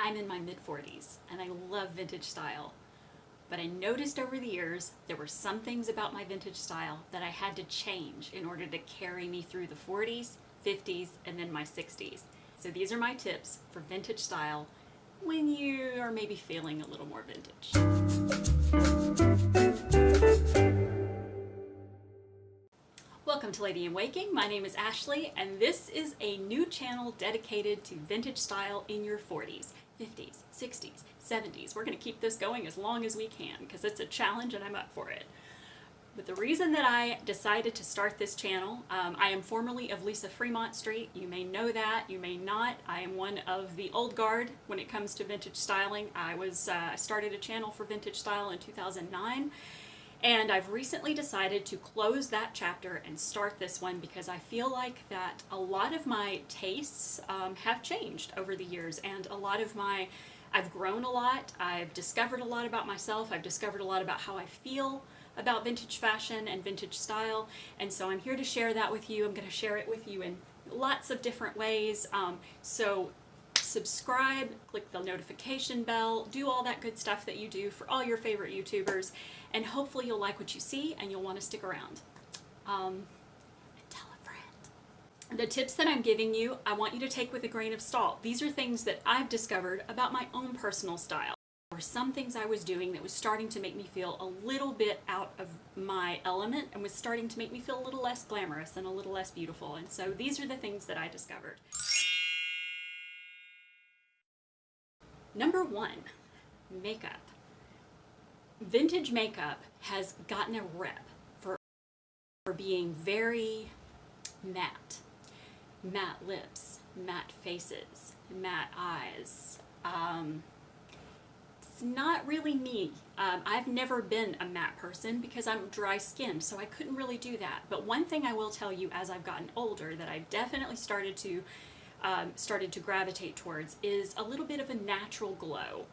I'm in my mid-40s and I love vintage style. But I noticed over the years there were some things about my vintage style that I had to change in order to carry me through the 40s, 50s, and then my 60s. So these are my tips for vintage style when you are maybe feeling a little more vintage. Welcome to Lady in Waking. My name is Ashley, and this is a new channel dedicated to vintage style in your 40s, 50s, 60s, 70s. We're going to keep this going as long as we can because it's a challenge and I'm up for it. But the reason that I decided to start this channel, I am formerly of lisafreemontstreet. You may know that, you may not. I am one of the old guard when it comes to vintage styling. I started a channel for vintage style in 2009. And I've recently decided to close that chapter and start this one because I feel like that a lot of my tastes have changed over the years, and I've grown a lot, I've discovered a lot about myself, I've discovered a lot about how I feel about vintage fashion and vintage style, and so I'm here to share that with you. I'm going to share it with you in lots of different ways, so subscribe, click the notification bell, do all that good stuff that you do for all your favorite YouTubers, and hopefully you'll like what you see and you'll want to stick around. And tell a friend. The tips that I'm giving you, I want you to take with a grain of salt. These are things that I've discovered about my own personal style, or some things I was doing that was starting to make me feel a little bit out of my element and was starting to make me feel a little less glamorous and a little less beautiful. And so these are the things that I discovered. Number one, makeup. Vintage makeup has gotten a rep for being very matte. Matte lips, matte faces, matte eyes. It's not really me. I've never been a matte person because I'm dry skinned, so I couldn't really do that. But one thing I will tell you as I've gotten older that I've definitely started to gravitate towards is a little bit of a natural glow.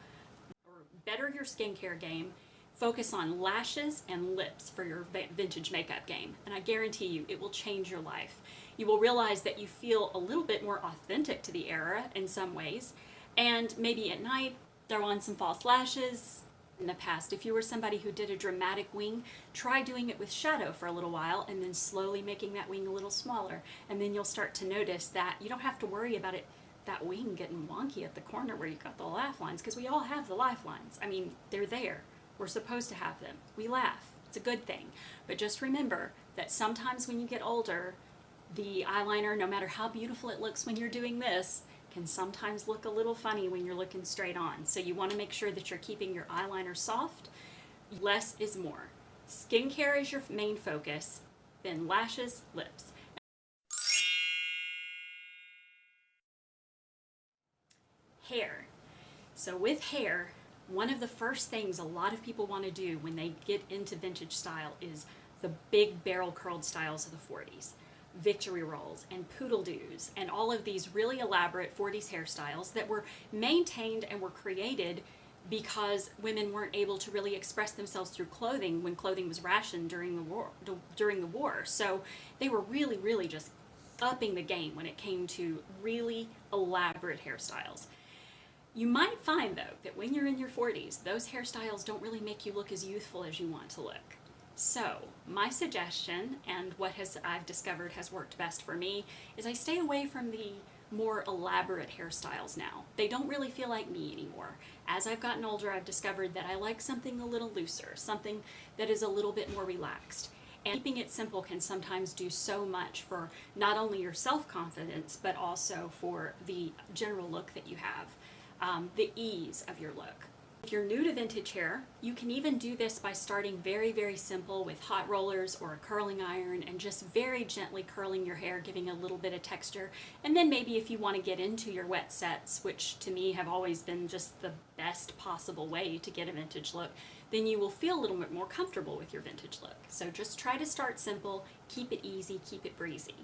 Or better your skincare game, focus on lashes and lips for your vintage makeup game, and I guarantee you it will change your life. You will realize that you feel a little bit more authentic to the era in some ways, and maybe at night throw on some false lashes. In the past, if you were somebody who did a dramatic wing, try doing it with shadow for a little while and then slowly making that wing a little smaller, and then you'll start to notice that you don't have to worry about that wing getting wonky at the corner where you got the laugh lines, because we all have the laugh lines. I mean, they're there. We're supposed to have them. We laugh. It's a good thing. But just remember that sometimes when you get older, the eyeliner, no matter how beautiful it looks when you're doing this, can sometimes look a little funny when you're looking straight on. So you want to make sure that you're keeping your eyeliner soft. Less is more. Skincare is your main focus, then lashes, lips. Hair. So with hair, one of the first things a lot of people want to do when they get into vintage style is the big barrel curled styles of the 40s. Victory rolls and poodle doos and all of these really elaborate 40s hairstyles that were maintained and were created because women weren't able to really express themselves through clothing when clothing was rationed during the war. So they were really just upping the game when it came to really elaborate hairstyles. You might find though that when you're in your 40s, those hairstyles don't really make you look as youthful as you want to look. So my suggestion, and what I've discovered has worked best for me, is I stay away from the more elaborate hairstyles now. They don't really feel like me anymore. As I've gotten older, I've discovered that I like something a little looser, something that is a little bit more relaxed. And keeping it simple can sometimes do so much for not only your self-confidence, but also for the general look that you have, the ease of your look. If you're new to vintage hair, you can even do this by starting very simple with hot rollers or a curling iron and just very gently curling your hair, giving a little bit of texture. And then maybe if you want to get into your wet sets, which to me have always been just the best possible way to get a vintage look, then you will feel a little bit more comfortable with your vintage look. So just try to start simple, keep it easy, keep it breezy.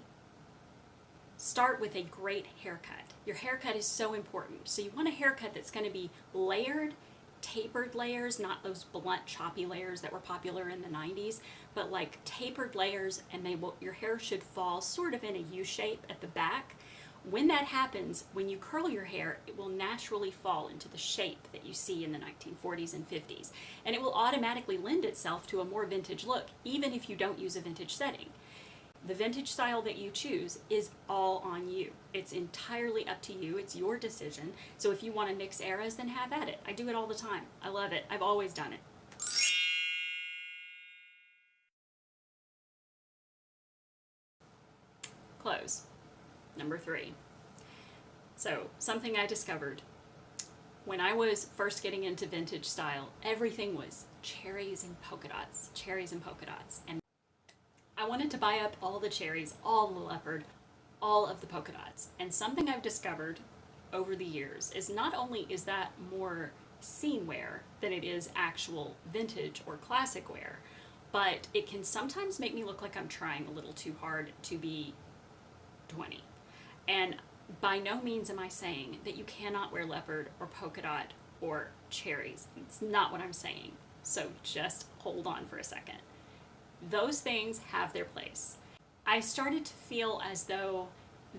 Start with a great haircut. Your haircut is so important. So you want a haircut that's going to be layered, tapered layers, not those blunt choppy layers that were popular in the 90s, but like tapered layers, and your hair should fall sort of in a U shape at the back, When that happens, when you curl your hair, it will naturally fall into the shape that you see in the 1940s and 50s. And it will automatically lend itself to a more vintage look, even if you don't use a vintage setting. The vintage style that you choose is all on you. It's entirely up to you. It's your decision. So if you want to mix eras, then have at it. I do it all the time. I love it. I've always done it. Clothes. Number 3. So, something I discovered. When I was first getting into vintage style, everything was cherries and polka dots. Cherries and polka dots. And I wanted to buy up all the cherries, all the leopard, all of the polka dots. And something I've discovered over the years is not only is that more scene wear than it is actual vintage or classic wear, but it can sometimes make me look like I'm trying a little too hard to be 20. And by no means am I saying that you cannot wear leopard or polka dot or cherries. It's not what I'm saying. So just hold on for a second. Those things have their place. I started to feel as though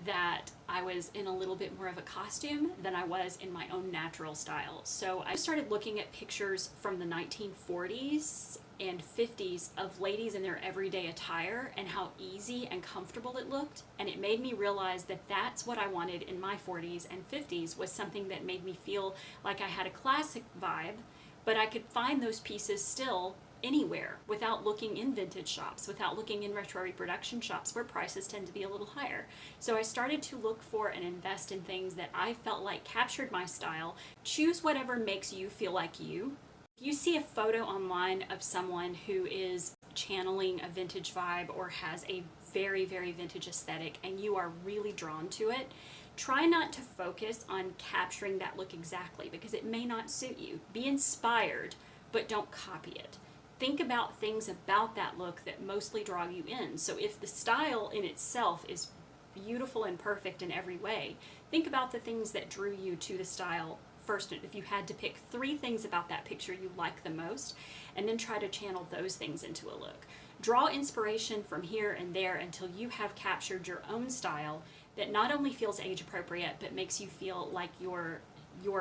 that I was in a little bit more of a costume than I was in my own natural style. So I started looking at pictures from the 1940s and 50s of ladies in their everyday attire and how easy and comfortable it looked, and it made me realize that that's what I wanted in my 40s and 50s, was something that made me feel like I had a classic vibe, but I could find those pieces still anywhere without looking in vintage shops, without looking in retro reproduction shops where prices tend to be a little higher. So I started to look for and invest in things that I felt like captured my style. Choose whatever makes you feel like you. If you see a photo online of someone who is channeling a vintage vibe or has a very, very vintage aesthetic and you are really drawn to it, try not to focus on capturing that look exactly, because it may not suit you. Be inspired, but don't copy it. Think about things about that look that mostly draw you in. So if the style in itself is beautiful and perfect in every way, think about the things that drew you to the style first. If you had to pick 3 things about that picture you like the most, and then try to channel those things into a look. Draw inspiration from here and there until you have captured your own style that not only feels age appropriate, but makes you feel like your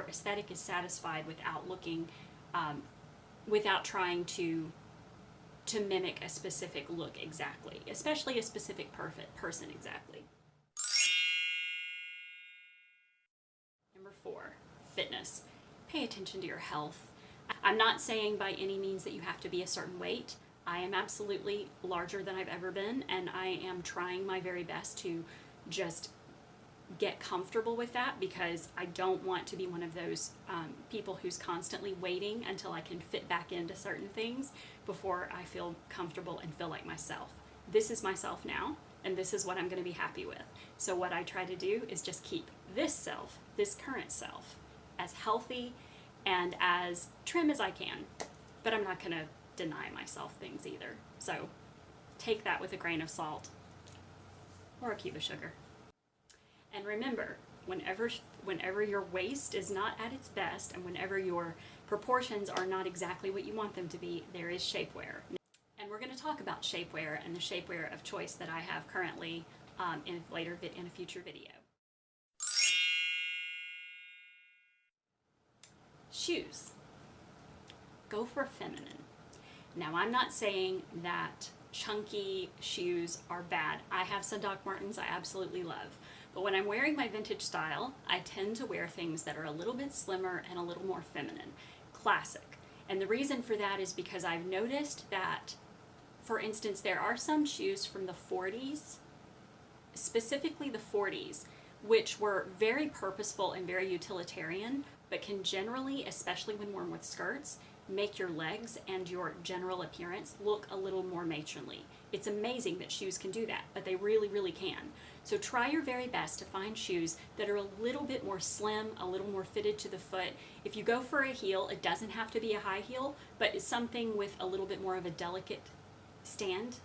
aesthetic is satisfied without looking without trying to mimic a specific look exactly, especially a specific perfect person exactly. Number 4, fitness. Pay attention to your health. I'm not saying by any means that you have to be a certain weight. I am absolutely larger than I've ever been, and I am trying my very best to just get comfortable with that, because I don't want to be one of those people who's constantly waiting until I can fit back into certain things before I feel comfortable and feel like myself. This is myself now, and this is what I'm going to be happy with. So what I try to do is just keep this self, this current self, as healthy and as trim as I can. But I'm not going to deny myself things either. So take that with a grain of salt or a cube of sugar. And remember, whenever your waist is not at its best and whenever your proportions are not exactly what you want them to be, there is shapewear. And we're going to talk about shapewear and the shapewear of choice that I have currently in a future video. Shoes. Go for feminine. Now, I'm not saying that chunky shoes are bad. I have some Doc Martens I absolutely love. But when I'm wearing my vintage style, I tend to wear things that are a little bit slimmer and a little more feminine. Classic. And the reason for that is because I've noticed that, for instance, there are some shoes from the 40s, specifically the 40s, which were very purposeful and very utilitarian, but can generally, especially when worn with skirts, make your legs and your general appearance look a little more matronly. It's amazing that shoes can do that, but they really, really can. So try your very best to find shoes that are a little bit more slim, a little more fitted to the foot. If you go for a heel, it doesn't have to be a high heel, but it's something with a little bit more of a delicate stance.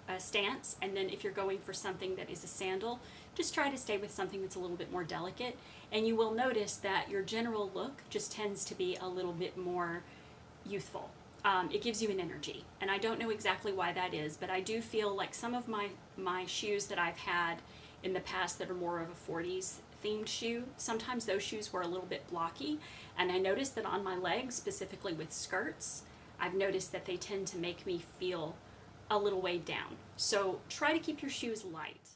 And then if you're going for something that is a sandal, just try to stay with something that's a little bit more delicate. And you will notice that your general look just tends to be a little bit more youthful. It gives you an energy, and I don't know exactly why that is, but I do feel like some of my shoes that I've had in the past that are more of a 40s themed shoe, sometimes those shoes were a little bit blocky, and I noticed that on my legs, specifically with skirts, I've noticed that they tend to make me feel a little weighed down. So try to keep your shoes light.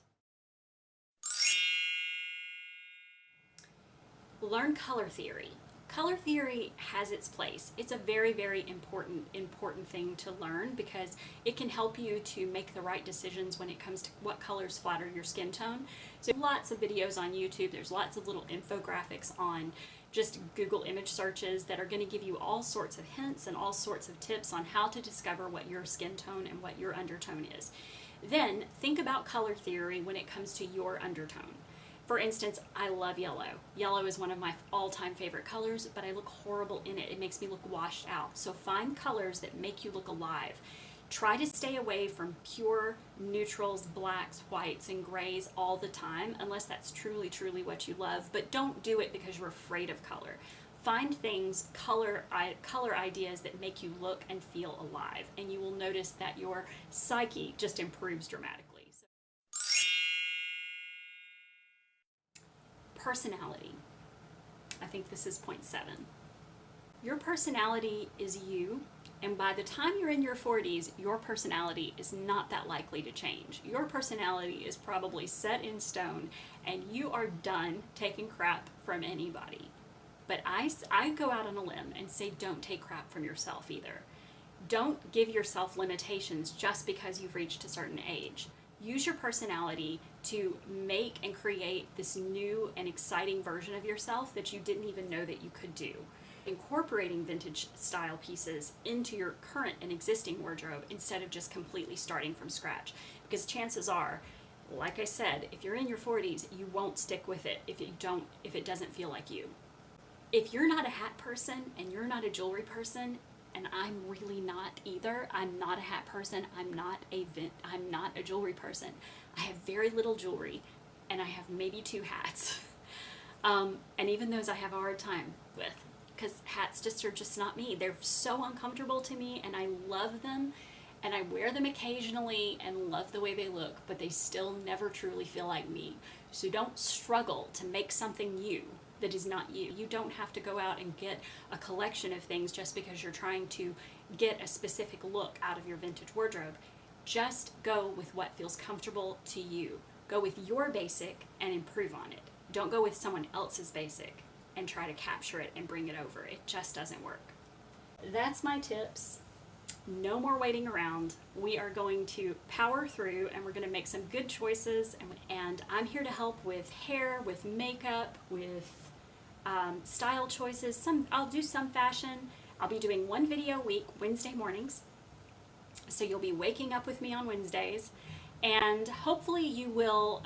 Learn color theory. Color theory has its place. It's a very, very important thing to learn because it can help you to make the right decisions when it comes to what colors flatter your skin tone. So lots of videos on YouTube, there's lots of little infographics on just Google image searches that are going to give you all sorts of hints and all sorts of tips on how to discover what your skin tone and what your undertone is. Then think about color theory when it comes to your undertone. For instance, I love yellow. Yellow is one of my all-time favorite colors, but I look horrible in it. It makes me look washed out. So find colors that make you look alive. Try to stay away from pure neutrals, blacks, whites, and grays all the time, unless that's truly, truly what you love. But don't do it because you're afraid of color. Find things, color ideas that make you look and feel alive, and you will notice that your psyche just improves dramatically. Personality. I think this is point 7. Your personality is you, and by the time you're in your 40s, your personality is not that likely to change. Your personality is probably set in stone, and you are done taking crap from anybody. But I go out on a limb and say don't take crap from yourself either. Don't give yourself limitations just because you've reached a certain age. Use your personality to make and create this new and exciting version of yourself that you didn't even know that you could do. Incorporating vintage style pieces into your current and existing wardrobe instead of just completely starting from scratch. Because chances are, like I said, if you're in your 40s, you won't stick with it if it doesn't feel like you. If you're not a hat person and you're not a jewelry person, and I'm really not either. I'm not a hat person. I'm not a jewelry person. I have very little jewelry, and I have maybe 2 hats. And even those I have a hard time with, because hats are just not me. They're so uncomfortable to me, and I love them, and I wear them occasionally and love the way they look, but they still never truly feel like me. So don't struggle to make something you that is not you. You don't have to go out and get a collection of things just because you're trying to get a specific look out of your vintage wardrobe. Just go with what feels comfortable to you. Go with your basic and improve on it. Don't go with someone else's basic and try to capture it and bring it over. It just doesn't work. That's my tips. No more waiting around. We are going to power through and we're going to make some good choices, and I'm here to help with hair, with makeup, with style choices. I'll do some fashion. I'll be doing 1 video a week, Wednesday mornings. So you'll be waking up with me on Wednesdays, and hopefully you will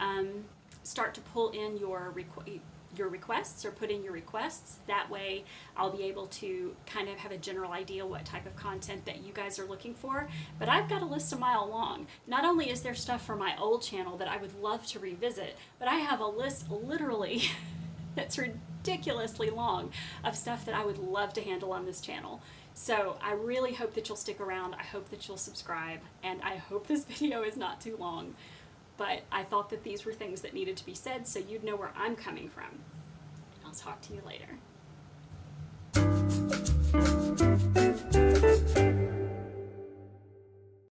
start to pull in your requests or put in your requests. That way I'll be able to kind of have a general idea what type of content that you guys are looking for. But I've got a list a mile long. Not only is there stuff from my old channel that I would love to revisit, but I have a list literally that's ridiculously long of stuff that I would love to handle on this channel. So I really hope that you'll stick around. I hope that you'll subscribe, and I hope this video is not too long. But I thought that these were things that needed to be said so you'd know where I'm coming from. I'll talk to you later.